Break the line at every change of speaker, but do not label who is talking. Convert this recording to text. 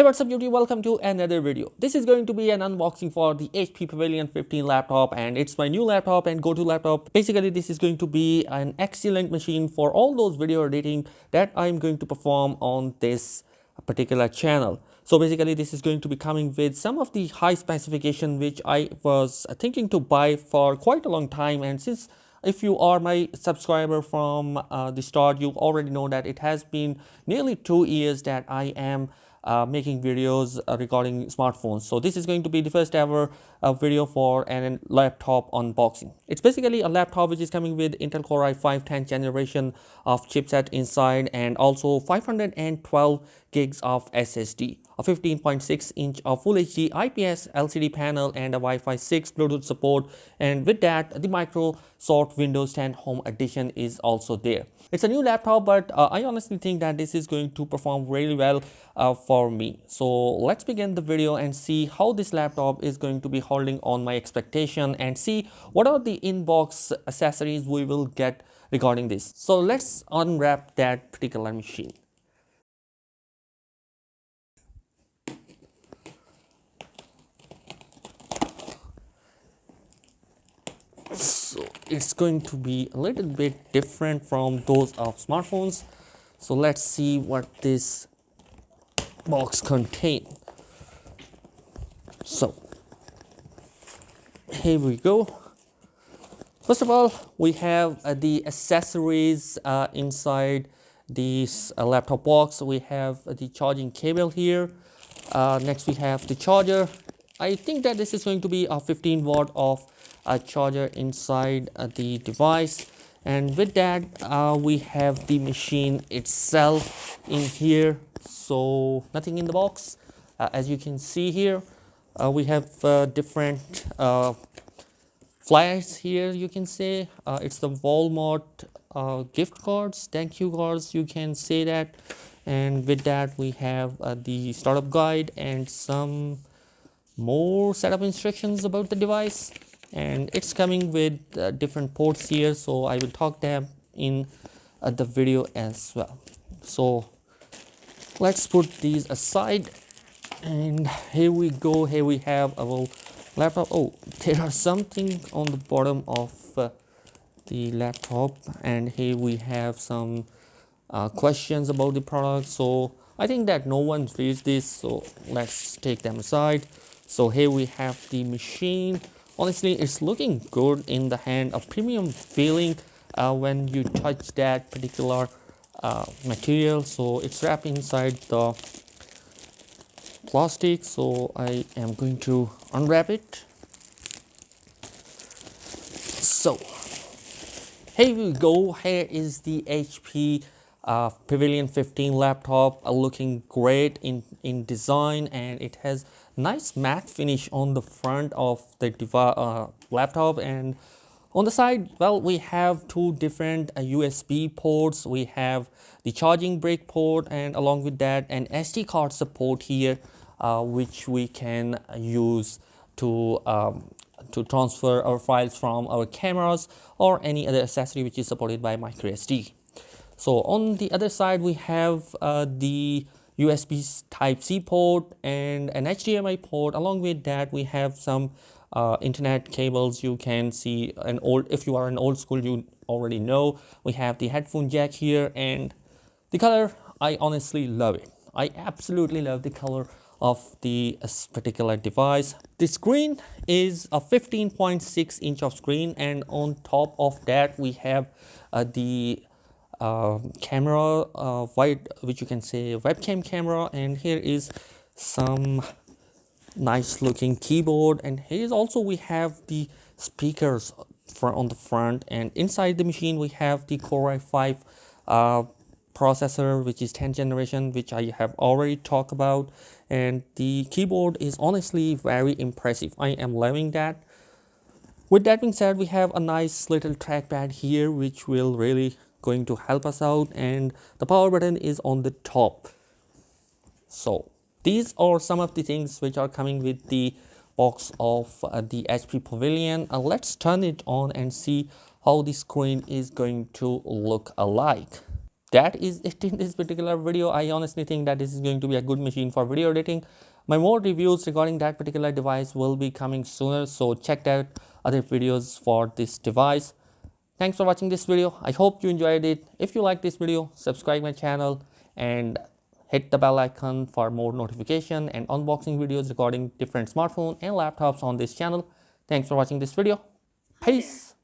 Hey, what's up YouTube? Welcome to another video. This is going to be an unboxing for the HP Pavilion 15 laptop, and it's my new laptop and go-to laptop. Basically, this is going to be an excellent machine for all those video editing that I'm going to perform on this particular channel. So basically, this is going to be coming with some of the high specification which I was thinking to buy for quite a long time, and since if you are my subscriber from the start, you already know that it has been nearly 2 years that I am making videos regarding smartphones. So this is going to be the first ever video for a laptop unboxing. It's basically a laptop which is coming with Intel Core i5 10th generation of chipset inside, and also 512 gigs of SSD, a 15.6 inch of Full HD IPS LCD panel, and a Wi-Fi 6 Bluetooth support. And with that, the Microsoft Windows 10 Home Edition is also there. It's a new laptop, but I honestly think that this is going to perform really well for me. So let's begin the video and see how this laptop is going to be holding on my expectation, and see what are the inbox accessories we will get regarding this. So let's unwrap that particular machine. So it's going to be a little bit different from those of smartphones. So let's see what this box contains. So here we go. First of all, we have the accessories inside this laptop box. We have the charging cable here. Next we have the charger. I think that this is going to be a 15 watt of charger inside the device. And with that, we have the machine itself in here. So nothing in the box. As you can see here, we have different flyers here, you can say. It's the Walmart gift cards, thank you cards, you can say that. And with that, we have the startup guide and some more setup instructions about the device. And it's coming with different ports here, so I will talk them in the video as well. So let's put these aside, and here we go. Here we have our laptop. Oh, there are something on the bottom of the laptop, and here we have some questions about the product. So I think that no one reads this, so let's take them aside. So here we have the machine. Honestly, it's looking good in the hand, a premium feeling when you touch that particular material. So it's wrapped inside the plastic, so I am going to unwrap it. So here we go. Here is the HP Pavilion 15 laptop, looking great in design, and it has nice matte finish on the front of the laptop. And on the side, well, we have two different USB ports. We have the charging brick port, and along with that, an SD card support here, which we can use to transfer our files from our cameras or any other accessory which is supported by micro SD. So on the other side, we have the USB Type-C port and an HDMI port. Along with that, we have some internet cables. You can see if you are an old school, you already know. We have the headphone jack here, and the color, I honestly love it. I absolutely love the color of the particular device. The screen is a 15.6 inch of screen, and on top of that, we have the camera, which you can say webcam camera. And here is some nice looking keyboard, and here is also we have the speakers on the front. And inside the machine, we have the Core i5 processor, which is 10th generation, which I have already talked about. And the keyboard is honestly very impressive. I am loving that. With that being said, we have a nice little trackpad here, which will really going to help us out, and the power button is on the top. So these are some of the things which are coming with the box of the HP Pavilion. Let's turn it on and see how the screen is going to look alike. that is it in this particular video. I honestly think that this is going to be a good machine for video editing. My more reviews regarding that particular device will be coming sooner, so check out other videos for this device. Thanks for watching this video. I hope you enjoyed it. If you like this video, subscribe my channel and hit the bell icon for more notification and unboxing videos regarding different smartphones and laptops on this channel. Thanks for watching this video. Peace.